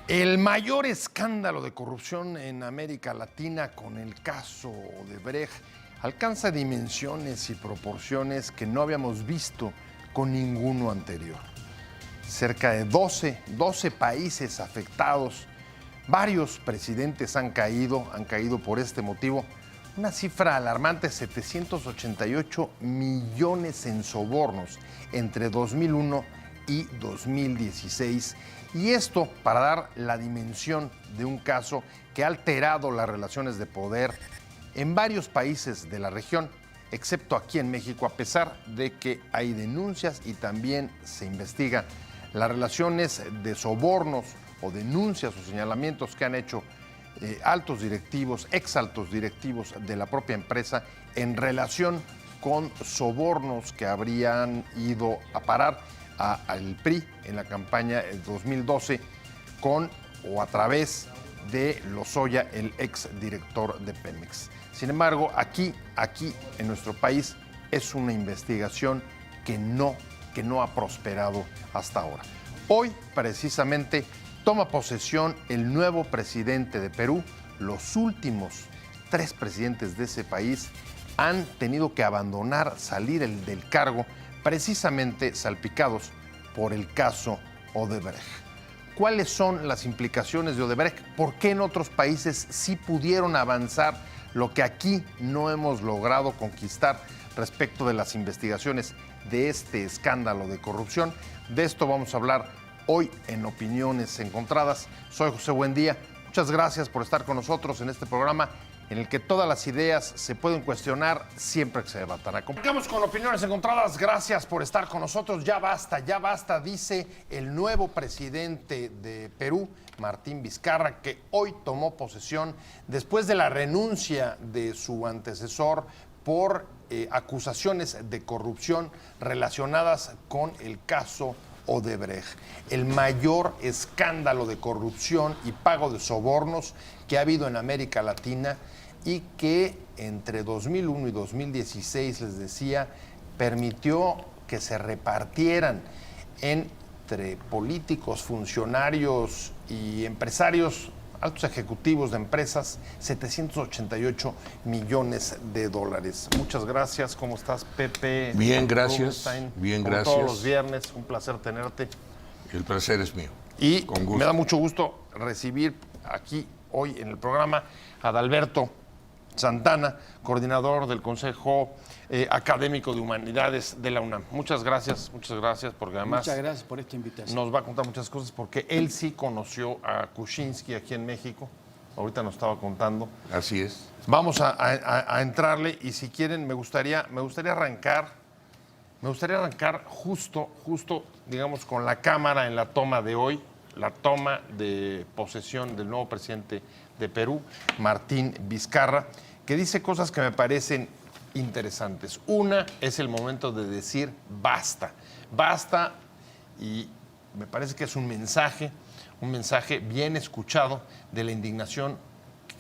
El mayor escándalo de corrupción en América Latina con el caso Odebrecht alcanza dimensiones y proporciones que no habíamos visto con ninguno anterior. Cerca de 12 países afectados, varios presidentes han caído por este motivo. Una cifra alarmante, 788 millones en sobornos entre 2001 y 2016. Y esto para dar la dimensión de un caso que ha alterado las relaciones de poder en varios países de la región, excepto aquí en México, a pesar de que hay denuncias y también se investiga las relaciones de sobornos o denuncias o señalamientos que han hecho altos directivos, exaltos directivos de la propia empresa en relación con sobornos que habrían ido a parar al PRI en la campaña del 2012 con o a través de Lozoya, el exdirector de Pemex. Sin embargo, aquí en nuestro país es una investigación que no ha prosperado hasta ahora. Hoy, precisamente, toma posesión el nuevo presidente de Perú. Los últimos 3 presidentes de ese país han tenido que salir del cargo, precisamente salpicados por el caso Odebrecht. ¿Cuáles son las implicaciones de Odebrecht? ¿Por qué en otros países sí pudieron avanzar lo que aquí no hemos logrado conquistar respecto de las investigaciones de este escándalo de corrupción? De esto vamos a hablar hoy en Opiniones Encontradas. Soy José Buendía. Muchas gracias por estar con nosotros en este programa en el que todas las ideas se pueden cuestionar siempre que se debatan. Arrancamos con Opiniones Encontradas. Gracias por estar con nosotros. Ya basta, dice el nuevo presidente de Perú, Martín Vizcarra, que hoy tomó posesión después de la renuncia de su antecesor por acusaciones de corrupción relacionadas con el caso Odebrecht, el mayor escándalo de corrupción y pago de sobornos que ha habido en América Latina y que entre 2001 y 2016, les decía, permitió que se repartieran entre políticos, funcionarios y empresarios, altos ejecutivos de empresas, 788 millones de dólares. Muchas gracias. ¿Cómo estás, Pepe? Bien, gracias. Bien, como gracias. todos los viernes, un placer tenerte. El placer es mío. Y con gusto. Me da mucho gusto recibir aquí hoy en el programa a Adalberto Santana, coordinador del Consejo Académico de Humanidades de la UNAM. Muchas gracias, porque además... Muchas gracias por esta invitación. Nos va a contar muchas cosas, porque él sí conoció a Kuczynski aquí en México. Ahorita nos estaba contando. Así es. Vamos a entrarle, y si quieren, me gustaría arrancar justo, digamos, con la cámara en la toma de hoy, la toma de posesión del nuevo presidente de Perú, Martín Vizcarra, que dice cosas que me parecen interesantes. Una es el momento de decir basta, y me parece que es un mensaje bien escuchado de la indignación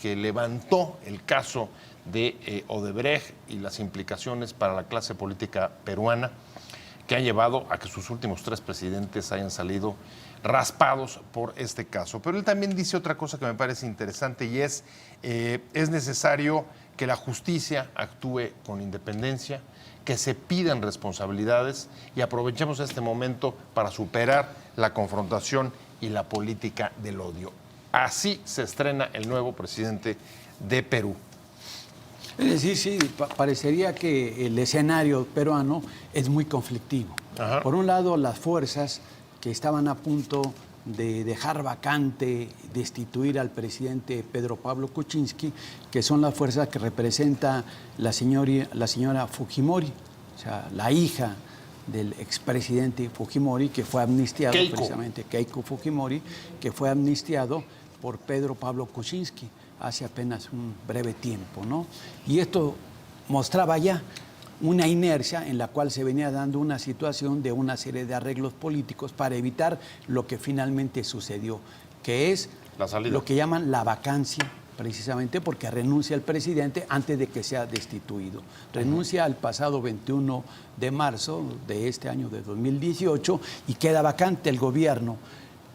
que levantó el caso de Odebrecht y las implicaciones para la clase política peruana, que han llevado a que sus últimos 3 presidentes hayan salido raspados por este caso. Pero él también dice otra cosa que me parece interesante, y es necesario que la justicia actúe con independencia, que se pidan responsabilidades y aprovechemos este momento para superar la confrontación y la política del odio. Así se estrena el nuevo presidente de Perú. Es decir, sí, parecería que el escenario peruano es muy conflictivo. Ajá. Por un lado, las fuerzas que estaban a punto de dejar vacante, destituir al presidente Pedro Pablo Kuczynski, que son las fuerzas que representa la señora Fujimori, o sea, la hija del expresidente Fujimori, que fue amnistiado, precisamente Keiko Fujimori, que fue amnistiado por Pedro Pablo Kuczynski hace apenas un breve tiempo, ¿no? Y esto mostraba ya una inercia en la cual se venía dando una situación de una serie de arreglos políticos para evitar lo que finalmente sucedió, que es lo que llaman la vacancia, precisamente porque renuncia el presidente antes de que sea destituido. Renuncia el pasado 21 de marzo de este año de 2018 y queda vacante el gobierno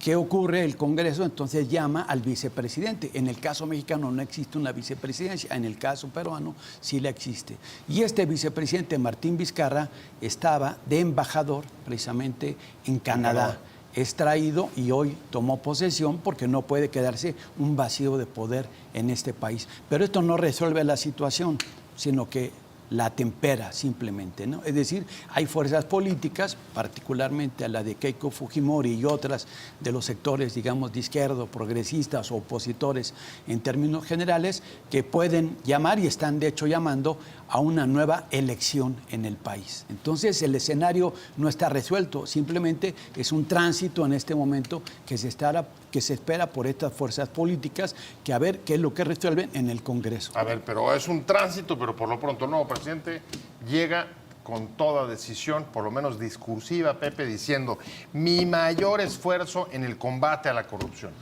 ¿Qué ocurre? El Congreso entonces llama al vicepresidente. En el caso mexicano no existe una vicepresidencia, en el caso peruano sí la existe. Y este vicepresidente, Martín Vizcarra, estaba de embajador precisamente en Canadá. Es traído y hoy tomó posesión porque no puede quedarse un vacío de poder en este país. Pero esto no resuelve la situación, sino que la tempera simplemente, ¿no? Es decir, hay fuerzas políticas, particularmente la de Keiko Fujimori y otras de los sectores, digamos, de izquierda, progresistas o opositores en términos generales, que pueden llamar y están de hecho llamando a una nueva elección en el país. Entonces el escenario no está resuelto, simplemente es un tránsito en este momento que se espera por estas fuerzas políticas, que a ver qué es lo que resuelven en el Congreso. A ver, pero es un tránsito, pero por lo pronto no, presidente llega con toda decisión, por lo menos discursiva, Pepe, diciendo mi mayor esfuerzo en el combate a la corrupción.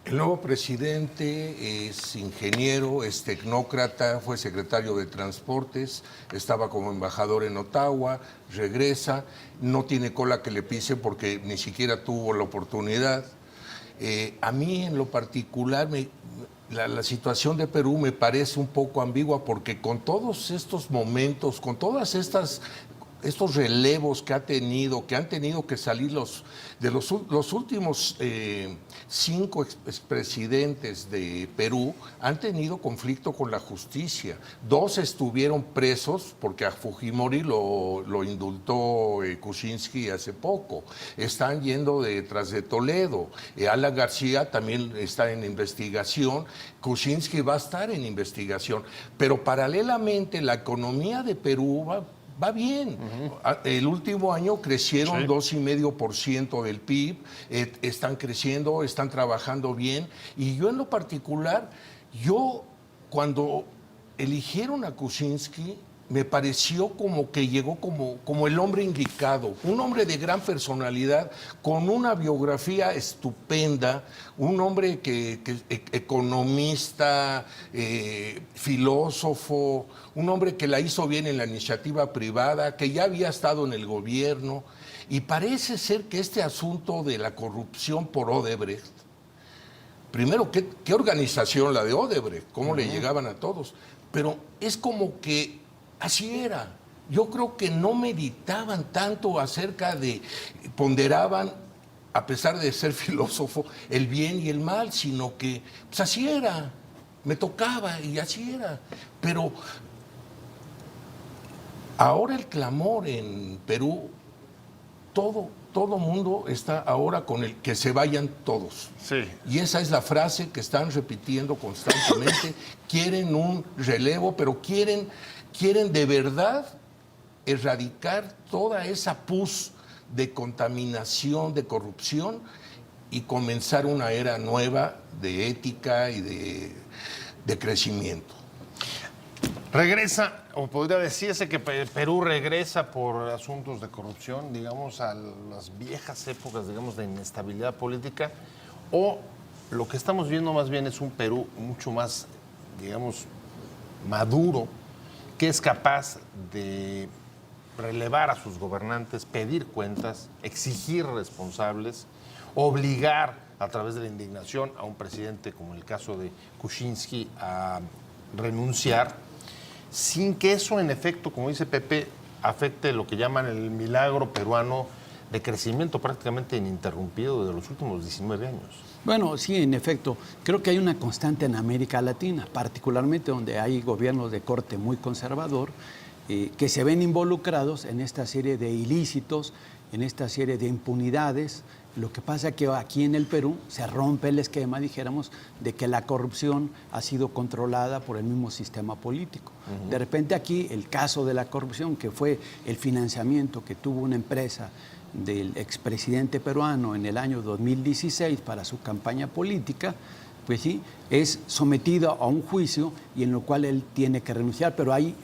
El nuevo presidente es ingeniero, es tecnócrata, fue secretario de Transportes, estaba como embajador en Ottawa, regresa, no tiene cola que le pise porque ni siquiera tuvo la oportunidad. A mí en lo particular la situación de Perú me parece un poco ambigua porque con todos estos momentos, con todas estos relevos que han tenido que salir los últimos 5 expresidentes de Perú han tenido conflicto con la justicia. 2 estuvieron presos porque a Fujimori lo indultó Kuczynski hace poco. Están yendo detrás de Toledo. Alan García también está en investigación. Kuczynski va a estar en investigación. Pero paralelamente la economía de Perú va bien. El último año crecieron 2,5% del PIB, están creciendo, están trabajando bien. Y yo en lo particular, cuando eligieron a Kuczynski, me pareció como que llegó como el hombre indicado, un hombre de gran personalidad, con una biografía estupenda, un hombre que economista, filósofo, un hombre que la hizo bien en la iniciativa privada, que ya había estado en el gobierno, y parece ser que este asunto de la corrupción por Odebrecht, primero, ¿qué organización la de Odebrecht? ¿Cómo le llegaban a todos? Pero es como que así era. Yo creo que no meditaban tanto ponderaban, a pesar de ser filósofo, el bien y el mal, sino que pues así era, me tocaba y así era. Pero ahora el clamor en Perú, todo mundo está ahora con el que se vayan todos. Sí. Y esa es la frase que están repitiendo constantemente. Quieren un relevo, pero quieren de verdad erradicar toda esa pus de contaminación, de corrupción y comenzar una era nueva de ética y de crecimiento. Regresa, o podría decirse que Perú regresa por asuntos de corrupción, digamos, a las viejas épocas, digamos, de inestabilidad política, o lo que estamos viendo más bien es un Perú mucho más, digamos, maduro, que es capaz de relevar a sus gobernantes, pedir cuentas, exigir responsables, obligar a través de la indignación a un presidente, como el caso de Kuczynski, a renunciar, sin que eso, en efecto, como dice Pepe, afecte lo que llaman el milagro peruano de crecimiento prácticamente ininterrumpido de los últimos 19 años. Bueno, sí, en efecto. Creo que hay una constante en América Latina, particularmente donde hay gobiernos de corte muy conservador, que se ven involucrados en esta serie de ilícitos, en esta serie de impunidades. Lo que pasa es que aquí en el Perú se rompe el esquema, dijéramos, de que la corrupción ha sido controlada por el mismo sistema político. De repente aquí el caso de la corrupción, que fue el financiamiento que tuvo una empresa del expresidente peruano en el año 2016 para su campaña política, pues sí, es sometido a un juicio y en lo cual él tiene que renunciar, pero ahí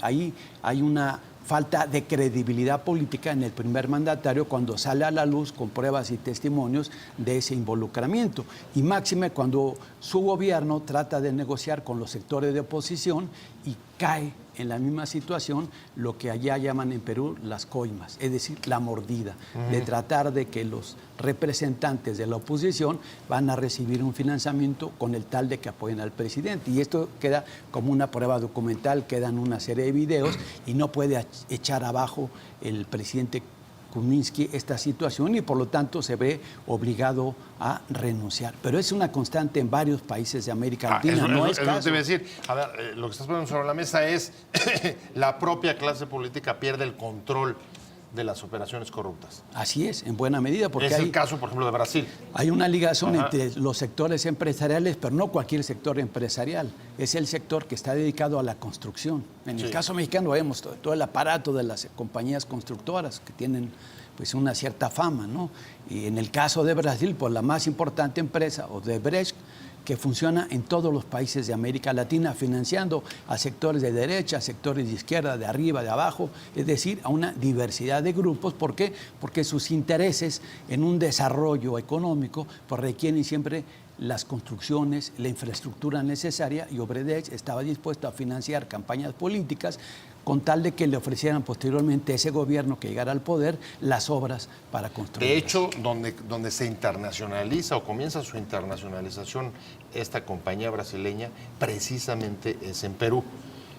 hay una falta de credibilidad política en el primer mandatario cuando sale a la luz con pruebas y testimonios de ese involucramiento. Y máxime cuando su gobierno trata de negociar con los sectores de oposición y cae en la misma situación lo que allá llaman en Perú las coimas, es decir, la mordida, de tratar de que los representantes de la oposición van a recibir un financiamiento con el tal de que apoyen al presidente. Y esto queda como una prueba documental, quedan una serie de videos y no puede echar abajo el presidente Kuczynski esta situación y por lo tanto se ve obligado a renunciar. Pero es una constante en varios países de América Latina, no es caso. Te voy a decir, a ver, lo que estás poniendo sobre la mesa es la propia clase política pierde el control de las operaciones corruptas. Así es, en buena medida, porque es el caso, por ejemplo, de Brasil. Hay una ligación entre los sectores empresariales, pero no cualquier sector empresarial. Es el sector que está dedicado a la construcción. En el caso mexicano vemos todo el aparato de las compañías constructoras que tienen pues una cierta fama, ¿no? Y en el caso de Brasil, pues la más importante empresa, Odebrecht, que funciona en todos los países de América Latina, financiando a sectores de derecha, a sectores de izquierda, de arriba, de abajo, es decir, a una diversidad de grupos. ¿Por qué? Porque sus intereses en un desarrollo económico pues requieren siempre las construcciones, la infraestructura necesaria, y Odebrecht estaba dispuesto a financiar campañas políticas con tal de que le ofrecieran posteriormente a ese gobierno que llegara al poder las obras para construir. De hecho, donde se internacionaliza o comienza su internacionalización esta compañía brasileña, precisamente es en Perú.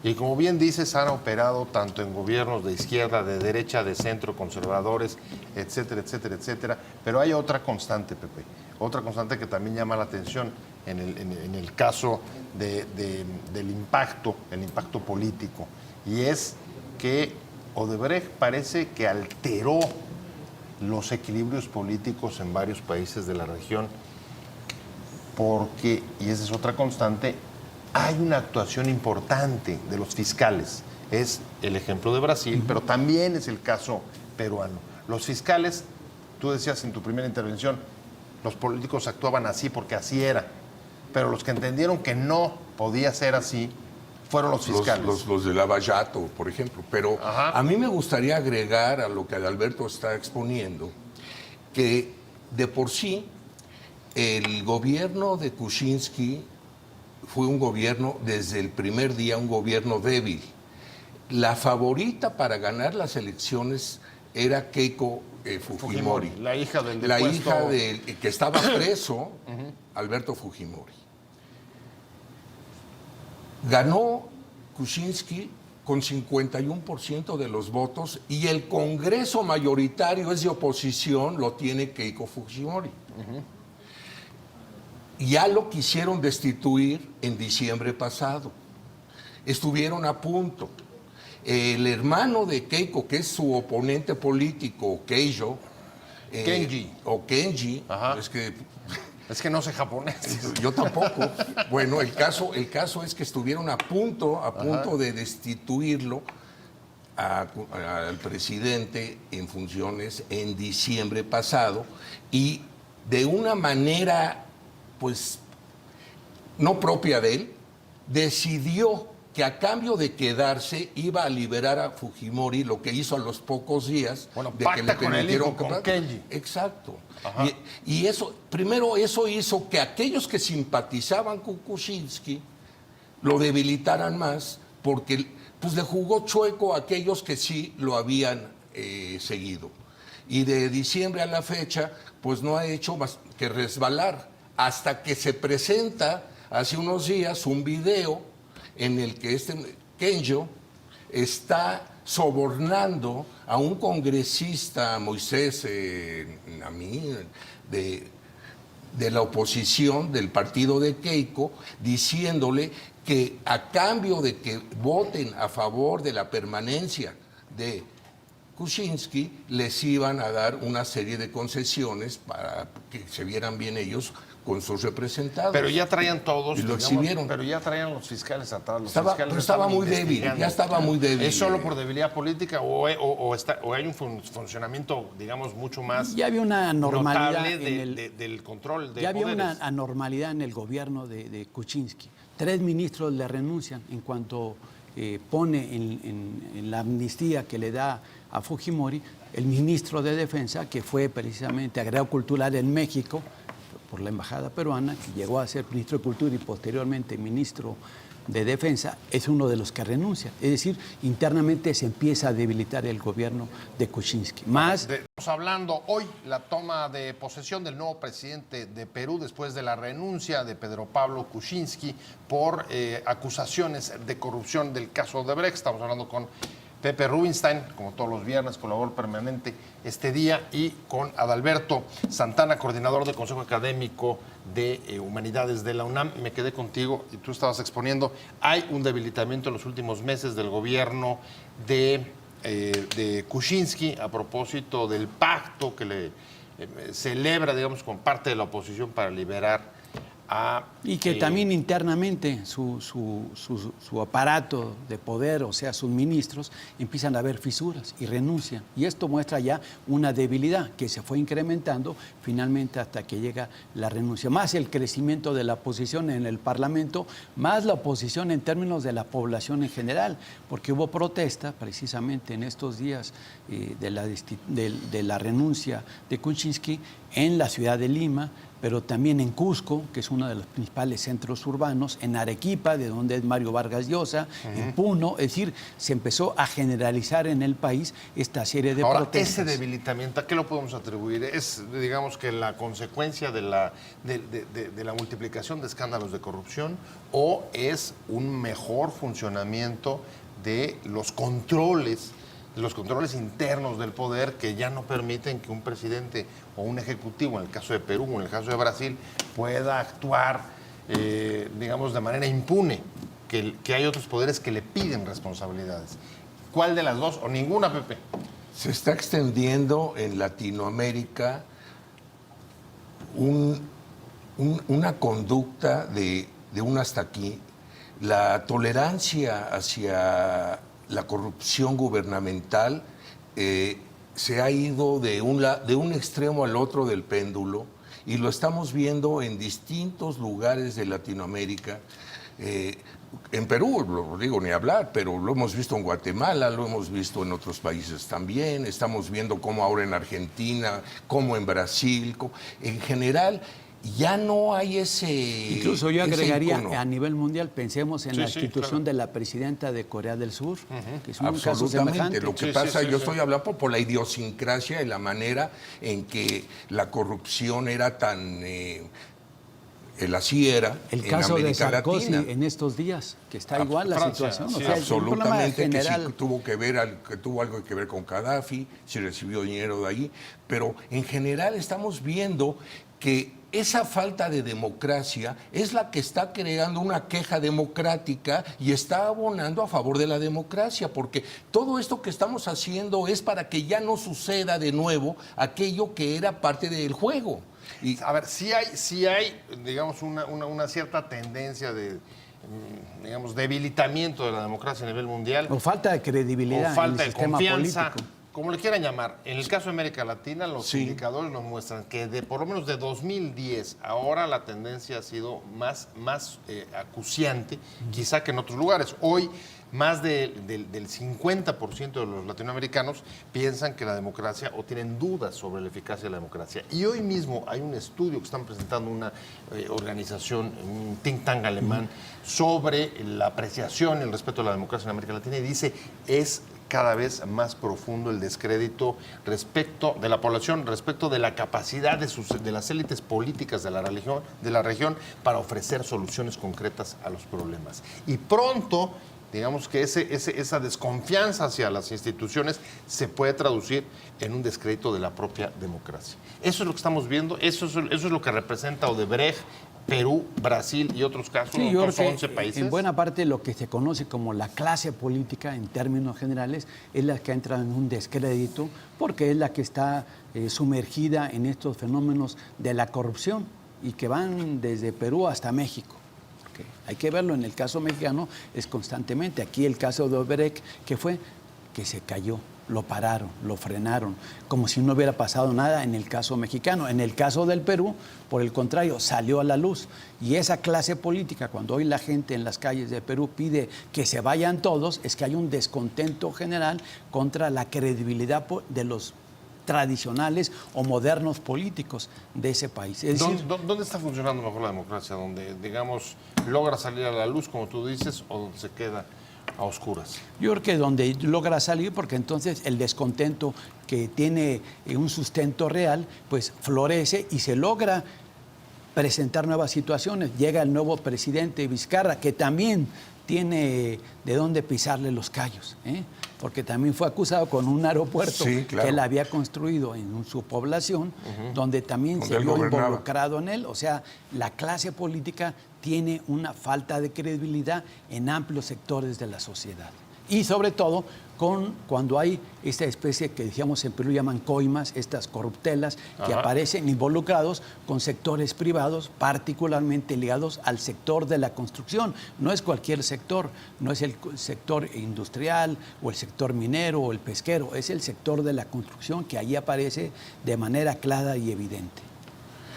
Y como bien dices, han operado tanto en gobiernos de izquierda, de derecha, de centro, conservadores, etcétera, etcétera, etcétera. Pero hay otra constante, Pepe, otra constante que también llama la atención en el caso del impacto, el impacto político. Y es que Odebrecht parece que alteró los equilibrios políticos en varios países de la región porque, y esa es otra constante, hay una actuación importante de los fiscales. Es el ejemplo de Brasil, pero también es el caso peruano. Los fiscales, tú decías en tu primera intervención, los políticos actuaban así porque así era, pero los que entendieron que no podía ser así fueron los fiscales. Los de Lava Jato, por ejemplo. Pero a mí me gustaría agregar a lo que Adalberto está exponiendo, que de por sí el gobierno de Kuczynski fue un gobierno, desde el primer día, un gobierno débil. La favorita para ganar las elecciones era Keiko Fujimori, la hija del la depuesto... hija del que estaba preso, Alberto Fujimori. Ganó Kuczynski con 51% de los votos y el Congreso mayoritario es de oposición, lo tiene Keiko Fujimori. Ya lo quisieron destituir en diciembre pasado. Estuvieron a punto. El hermano de Keiko, que es su oponente político, Keijo, Kenji. O Kenji, Es que no sé japonés. Yo tampoco. Bueno, el caso es que estuvieron a punto de destituirlo al presidente en funciones en diciembre pasado y de una manera, pues, no propia de él, decidió que a cambio de quedarse iba a liberar a Fujimori, lo que hizo a los pocos días de que le con el hijo, con Kenji. Exacto. Y eso, primero eso hizo que aquellos que simpatizaban con Kuczynski lo debilitaran más, porque pues le jugó chueco a aquellos que sí lo habían seguido. Y de diciembre a la fecha, pues no ha hecho más que resbalar, hasta que se presenta hace unos días un video en el que Kenjo está sobornando a un congresista, Moisés Namí, de la oposición del partido de Keiko, diciéndole que a cambio de que voten a favor de la permanencia de Kuczynski, les iban a dar una serie de concesiones para que se vieran bien ellos con sus representados. Pero ya traían todos, y lo exhibieron. Pero ya traían los fiscales atrás. Estaba muy débil, ya estaba muy débil. ¿Es solo por debilidad política o hay un funcionamiento, digamos, mucho más ya había una anormalidad notable del control de ya había poderes? una anormalidad en el gobierno de Kuczynski. 3 ministros le renuncian en cuanto pone en la amnistía que le da a Fujimori el ministro de Defensa, que fue precisamente agregado cultural en México, por la embajada peruana, que llegó a ser ministro de Cultura y posteriormente ministro de Defensa, es uno de los que renuncia. Es decir, internamente se empieza a debilitar el gobierno de Kuczynski. Estamos hablando hoy la toma de posesión del nuevo presidente de Perú después de la renuncia de Pedro Pablo Kuczynski por acusaciones de corrupción del caso Odebrecht. Estamos hablando con Pepe Rubinstein, como todos los viernes, colaborador permanente este día, y con Adalberto Santana, coordinador del Consejo Académico de Humanidades de la UNAM. Me quedé contigo y tú estabas exponiendo, hay un debilitamiento en los últimos meses del gobierno de Kuczynski a propósito del pacto que le celebra, digamos, con parte de la oposición para liberar y que también internamente su aparato de poder, o sea, sus ministros, empiezan a haber fisuras y renuncian. Y esto muestra ya una debilidad que se fue incrementando finalmente hasta que llega la renuncia. Más el crecimiento de la oposición en el Parlamento, más la oposición en términos de la población en general, porque hubo protesta precisamente en estos días de la renuncia de Kuczynski en la ciudad de Lima, pero también en Cusco, que es uno de los principales centros urbanos, en Arequipa, de donde es Mario Vargas Llosa, en Puno, es decir, se empezó a generalizar en el país esta serie de protestas. Ese debilitamiento, ¿a qué lo podemos atribuir? ¿Es, digamos, que la consecuencia de la multiplicación de escándalos de corrupción o es un mejor funcionamiento de los controles internos del poder que ya no permiten que un presidente o un ejecutivo, en el caso de Perú o en el caso de Brasil, pueda actuar, digamos, de manera impune, que hay otros poderes que le piden responsabilidades? ¿Cuál de las dos o ninguna, Pepe? Se está extendiendo en Latinoamérica una conducta de un hasta aquí. La tolerancia hacia la corrupción gubernamental se ha ido de un extremo al otro del péndulo y lo estamos viendo en distintos lugares de Latinoamérica. En Perú, lo digo ni hablar, pero lo hemos visto en Guatemala, lo hemos visto en otros países también, estamos viendo cómo ahora en Argentina, como en Brasil, en general. Ya no hay ese. Incluso yo agregaría icono. A nivel mundial, pensemos en la institución de la presidenta de Corea del Sur, que es un caso semejante. Lo que pasa, yo estoy hablando por la idiosincrasia y la manera en que la corrupción era tan. Así era. El caso de Sarkozy Latina. En estos días, que está igual la Francia, situación. sí, o sea, absolutamente, el general... que tuvo algo que ver con Gaddafi, si recibió dinero de ahí, pero en general estamos viendo que esa falta de democracia es la que está creando una queja democrática y está abonando a favor de la democracia, porque todo esto que estamos haciendo es para que ya no suceda de nuevo aquello que era parte del juego. Y, a ver, sí hay, digamos, una cierta tendencia de, digamos, debilitamiento de la democracia a nivel mundial. O falta de credibilidad o falta en el de sistema confianza, político. como le quieran llamar. En el caso de América Latina, los indicadores nos muestran que por lo menos de 2010 ahora la tendencia ha sido más acuciante, quizá que en otros lugares. Hoy más del 50% de los latinoamericanos piensan que la democracia o tienen dudas sobre la eficacia de la democracia. Y hoy mismo hay un estudio que están presentando una organización, un think tank alemán, sobre la apreciación y el respeto a la democracia en América Latina y dice es cada vez más profundo el descrédito respecto de la población, respecto de la capacidad de las élites políticas de la región para ofrecer soluciones concretas a los problemas. Y pronto, digamos que esa desconfianza hacia las instituciones se puede traducir en un descrédito de la propia democracia. Eso es lo que estamos viendo, eso es lo que representa Odebrecht, Perú, Brasil y otros casos, sí, yo otros creo que 11 países. En buena parte lo que se conoce como la clase política en términos generales es la que entra en un descrédito porque es la que está sumergida en estos fenómenos de la corrupción y que van desde Perú hasta México. Hay que verlo, en el caso mexicano es constantemente. Aquí el caso de Odebrecht, que fue que se cayó, lo pararon, lo frenaron, como si no hubiera pasado nada en el caso mexicano. En el caso del Perú, por el contrario, salió a la luz. Y esa clase política, cuando hoy la gente en las calles de Perú pide que se vayan todos, es que hay un descontento general contra la credibilidad de los tradicionales o modernos políticos de ese país. Es decir, ¿Dónde está funcionando mejor la democracia? ¿Donde, digamos, logra salir a la luz, como tú dices, o donde se queda a oscuras? yo creo que donde logra salir, porque entonces el descontento que tiene un sustento real, pues florece y se logra presentar nuevas situaciones. Llega el nuevo presidente Vizcarra, que también tiene de dónde pisarle los callos, porque también fue acusado con un aeropuerto Sí, claro. que él había construido en su población, donde también Donde se él vio gobernaba. involucrado en él. O sea, la clase política tiene una falta de credibilidad en amplios sectores de la sociedad. Y sobre todo cuando hay esta especie que decíamos en Perú llaman coimas, estas corruptelas que aparecen involucrados con sectores privados, particularmente ligados al sector de la construcción. No es cualquier sector, no es el sector industrial o el sector minero o el pesquero, es el sector de la construcción que ahí aparece de manera clara y evidente.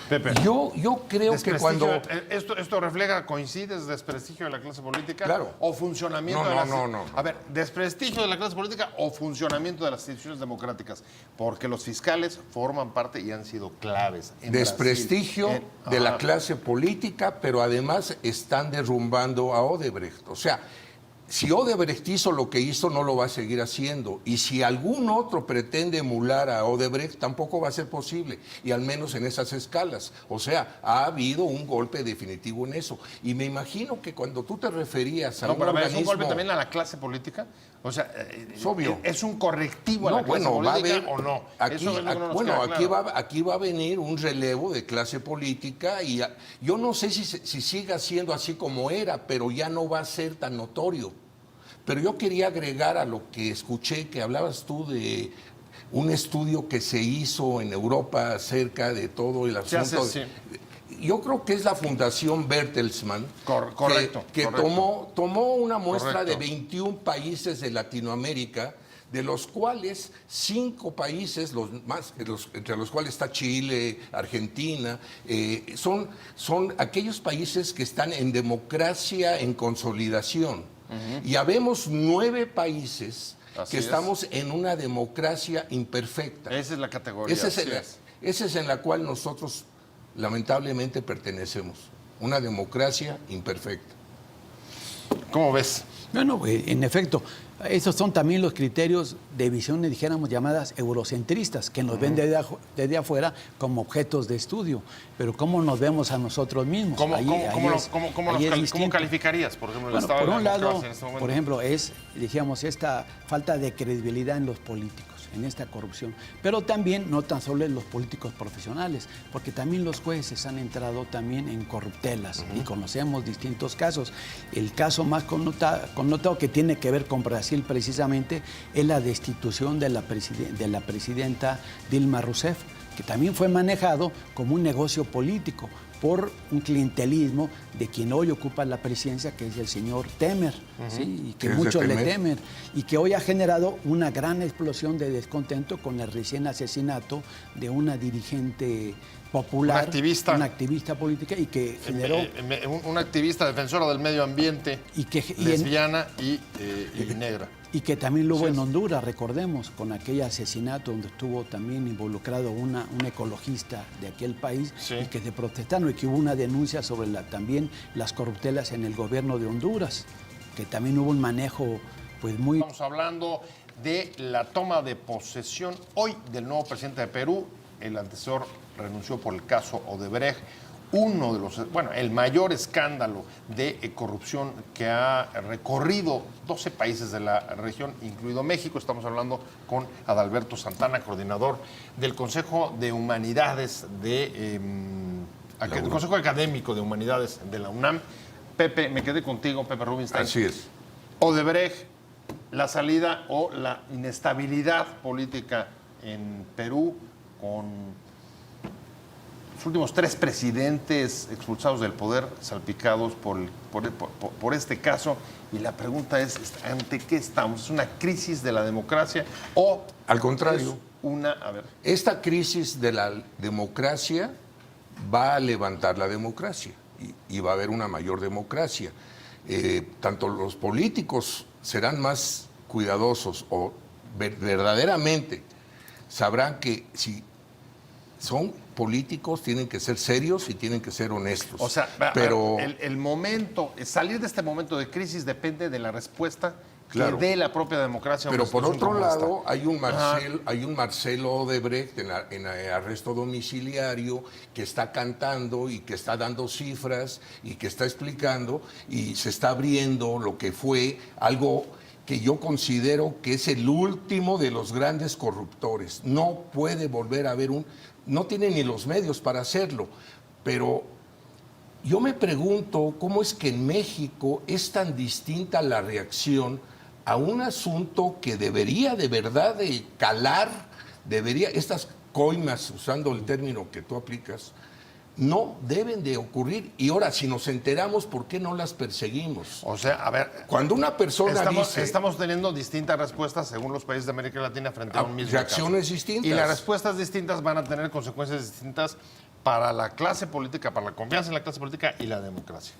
Pepe. Yo creo que cuando... ¿Esto refleja, coincides, desprestigio de la clase política? Claro. ¿O funcionamiento No, de las... no. A ver, ¿desprestigio de la clase política o funcionamiento de las instituciones democráticas? Porque los fiscales forman parte y han sido claves en Desprestigio Brasil, de la clase política, pero además están derrumbando a Odebrecht. O sea, si Odebrecht hizo lo que hizo, no lo va a seguir haciendo. Y si algún otro pretende emular a Odebrecht, tampoco va a ser posible. Y al menos en esas escalas. O sea, ha habido un golpe definitivo en eso. Y me imagino que cuando tú te referías a No, un pero organismo... ¿es un golpe también a la clase política? O sea, Es obvio. ¿es un correctivo a la No, clase bueno, va a política haber, o no? aquí, Eso es lo que no nos bueno, queda aquí, claro. aquí va a venir un relevo de clase política y yo no sé si siga siendo así como era, pero ya no va a ser tan notorio. Pero yo quería agregar a lo que escuché, que hablabas tú de un estudio que se hizo en Europa acerca de todo el asunto. Yo creo que es la Fundación Bertelsmann, Correcto. que correcto. tomó una muestra Correcto. de 21 países de Latinoamérica, de los cuales 5 países, entre los cuales está Chile, Argentina, son aquellos países que están en democracia en consolidación. Y habemos 9 países que estamos en una democracia imperfecta. Esa es la categoría. Esa es en la cual nosotros lamentablemente pertenecemos. Una democracia imperfecta. ¿Cómo ves? Bueno, en efecto, esos son también los criterios de visiones, dijéramos, llamadas eurocentristas, que nos ven desde afuera como objetos de estudio. Pero ¿cómo nos vemos a nosotros mismos? ¿Cómo calificarías, por ejemplo, el estado por de la un lado, democracia en este momento? por ejemplo, dijéramos, esta falta de credibilidad en los políticos, en esta corrupción. Pero también, no tan solo en los políticos profesionales, porque también los jueces han entrado también en corruptelas y conocemos distintos casos. El caso más connotado que tiene que ver con Brasil precisamente es la destitución de la presidenta Dilma Rousseff, que también fue manejado como un negocio político por un clientelismo de quien hoy ocupa la presidencia, que es el señor Temer, ¿sí? Y que muchos le temen, y que hoy ha generado una gran explosión de descontento con el recién asesinato de una dirigente popular, una activista política, y que generó... Una activista defensora del medio ambiente, lesbiana y negra. Y que también lo hubo en Honduras, recordemos, con aquel asesinato donde estuvo también involucrado un ecologista de aquel país, y que se protestaron, y que hubo una denuncia sobre también las corruptelas en el gobierno de Honduras, que también hubo un manejo pues muy... Estamos hablando de la toma de posesión hoy del nuevo presidente de Perú. El antecesor renunció por el caso Odebrecht, uno de el mayor escándalo de corrupción que ha recorrido 12 países de la región, incluido México. Estamos hablando con Adalberto Santana, coordinador del Consejo de Humanidades del Consejo Académico de Humanidades de la UNAM. Pepe, me quedé contigo, Pepe Rubinstein. Así es. Odebrecht, la salida o la inestabilidad política en Perú, con los últimos 3 presidentes expulsados del poder, salpicados por este caso. Y la pregunta es, ¿ante qué estamos? ¿Es una crisis de la democracia o...? Al contrario. Esta crisis de la democracia va a levantar la democracia y va a haber una mayor democracia. Tanto los políticos serán más cuidadosos o verdaderamente sabrán que si son políticos, tienen que ser serios y tienen que ser honestos. O sea, pero el momento, salir de este momento de crisis depende de la respuesta Claro. que dé la propia democracia. Pero por otro lado, esta. hay un Marcelo Odebrecht en arresto domiciliario que está cantando y que está dando cifras y que está explicando y se está abriendo lo que fue algo que yo considero que es el último de los grandes corruptores. No puede volver a haber no tiene ni los medios para hacerlo, pero yo me pregunto cómo es que en México es tan distinta la reacción a un asunto que debería de verdad de calar, estas coimas, usando el término que tú aplicas, no deben de ocurrir. Y ahora, si nos enteramos, ¿por qué no las perseguimos? O sea, a ver, Cuando una persona estamos teniendo distintas respuestas según los países de América Latina frente a un mismo reacciones caso. distintas. Y las respuestas distintas van a tener consecuencias distintas para la clase política, para la confianza en la clase política y la democracia.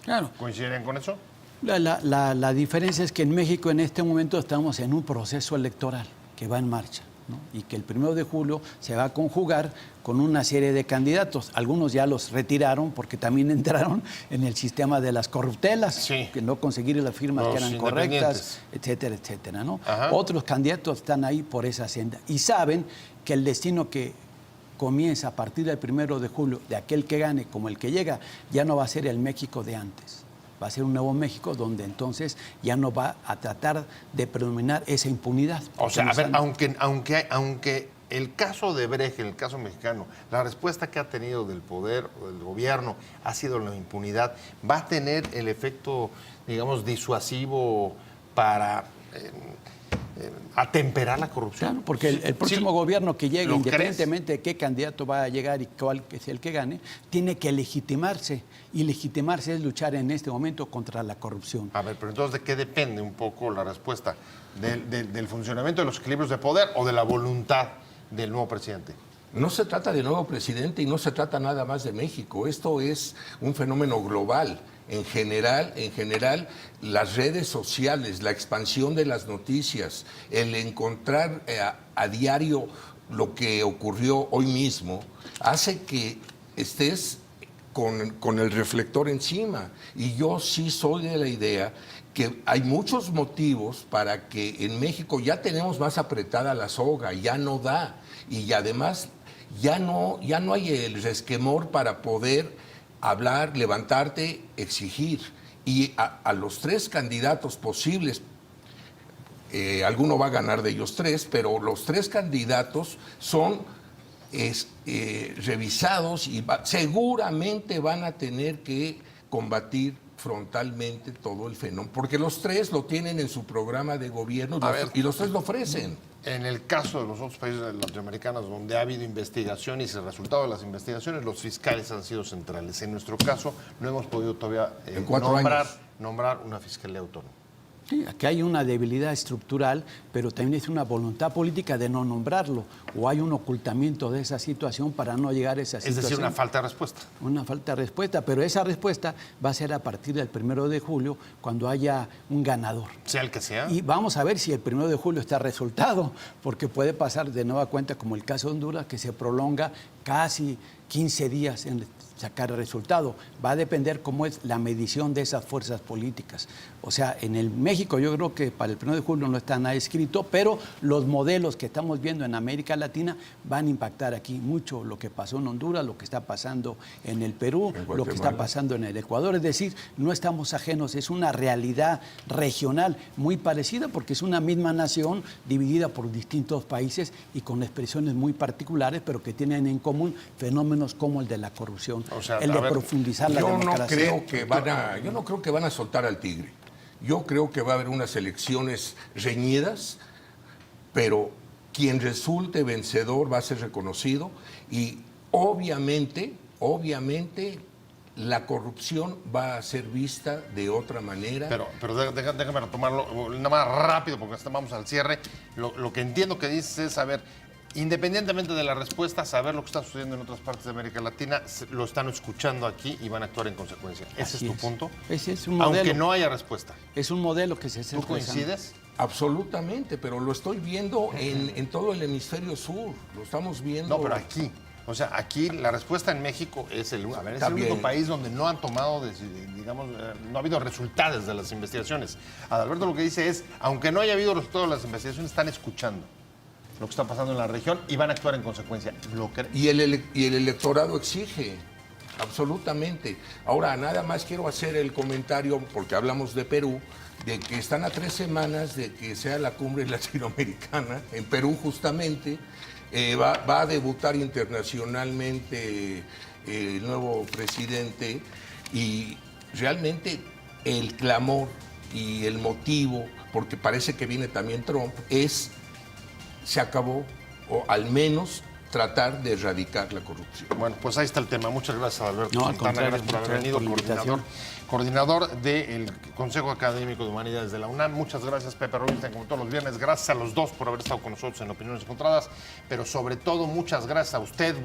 Claro. ¿Coinciden con eso? La diferencia es que en México en este momento estamos en un proceso electoral que va en marcha, ¿no? Y que el 1 de julio se va a conjugar con una serie de candidatos. Algunos ya los retiraron porque también entraron en el sistema de las corruptelas, Sí. que no conseguir las firmas Los que eran independientes. correctas, etcétera, etcétera, ¿no? Ajá. Otros candidatos están ahí por esa senda y saben que el destino que comienza a partir del 1 de julio de aquel que gane como el que llega, ya no va a ser el México de antes. Va a ser un nuevo México donde entonces ya no va a tratar de predominar esa impunidad. O sea, a Porque ver, nos aunque el caso de Brecht, el caso mexicano, la respuesta que ha tenido del poder o del gobierno ha sido la impunidad, va a tener el efecto, digamos, disuasivo para atemperar la corrupción. Claro, porque el próximo Sí, gobierno que llegue, ¿lo independientemente de qué candidato va a llegar y cuál es el que gane, tiene que legitimarse. Y legitimarse es luchar en este momento contra la corrupción. A ver, pero entonces, ¿de qué depende un poco la respuesta? ¿Del funcionamiento de los equilibrios de poder o de la voluntad del nuevo presidente? No se trata de nuevo presidente y no se trata nada más de México. Esto es un fenómeno global. En general, las redes sociales, la expansión de las noticias, el encontrar a diario lo que ocurrió hoy mismo, hace que estés con el reflector encima. Y yo sí soy de la idea que hay muchos motivos para que en México ya tenemos más apretada la soga, ya no da. Y además ya no hay el resquemor para poder hablar, levantarte, exigir. Y a los tres candidatos posibles, alguno va a ganar de ellos tres, pero los tres candidatos son revisados y seguramente van a tener que combatir frontalmente todo el fenómeno, porque los tres lo tienen en su programa de gobierno y los tres lo ofrecen. En el caso de los otros países latinoamericanos donde ha habido investigación y el resultado de las investigaciones, los fiscales han sido centrales. En nuestro caso, no hemos podido todavía En 4 años. nombrar una fiscalía autónoma. Sí, aquí hay una debilidad estructural, pero también es una voluntad política de no nombrarlo, o hay un ocultamiento de esa situación para no llegar a esa situación. Es decir, una falta de respuesta. Una falta de respuesta, pero esa respuesta va a ser a partir del 1 de julio, cuando haya un ganador. Sea el que sea. Y vamos a ver si el 1 de julio está resultado, porque puede pasar de nueva cuenta, como el caso de Honduras, que se prolonga casi 15 días en sacar el resultado. Va a depender cómo es la medición de esas fuerzas políticas. O sea, en el México yo creo que para el 1 de julio no está nada escrito, pero los modelos que estamos viendo en América Latina van a impactar aquí mucho lo que pasó en Honduras, lo que está pasando en el Perú, lo que está pasando en el Ecuador. Es decir, no estamos ajenos, es una realidad regional muy parecida porque es una misma nación dividida por distintos países y con expresiones muy particulares, pero que tienen en común fenómenos como el de la corrupción, O sea, el de profundizar la democracia. Yo no creo que van a soltar al tigre. Yo creo que va a haber unas elecciones reñidas, pero quien resulte vencedor va a ser reconocido y obviamente la corrupción va a ser vista de otra manera. Pero déjame retomarlo nada más rápido porque vamos al cierre. Lo que entiendo que dices es, a ver, independientemente de la respuesta, saber lo que está sucediendo en otras partes de América Latina, lo están escuchando aquí y van a actuar en consecuencia. ¿Ese es tu punto? Ese es un modelo. Aunque no haya respuesta. Es un modelo que se está ¿Tú expresando. coincides? Absolutamente, pero lo estoy viendo en todo el hemisferio sur, lo estamos viendo. No, pero aquí. O sea, aquí la respuesta en México es el único También. país donde no han tomado, digamos, no ha habido resultados de las investigaciones. Adalberto lo que dice es, aunque no haya habido resultados de las investigaciones, están escuchando lo que está pasando en la región y van a actuar en consecuencia. Y el electorado exige, absolutamente. Ahora, nada más quiero hacer el comentario, porque hablamos de Perú, de que están a 3 semanas de que sea la cumbre latinoamericana, en Perú justamente. Va a debutar internacionalmente el nuevo presidente y realmente el clamor y el motivo, porque parece que viene también Trump, se acabó, o al menos tratar de erradicar la corrupción. Bueno, pues ahí está el tema. Muchas gracias, Alberto. No, al Santana, contrario, gracias por haber muchas venido, gracias por la coordinador del Consejo Académico de Humanidades de la UNAM. Muchas gracias, Pepe Robinson, como todos los viernes. Gracias a los dos por haber estado con nosotros en Opiniones Encontradas, pero sobre todo muchas gracias a usted.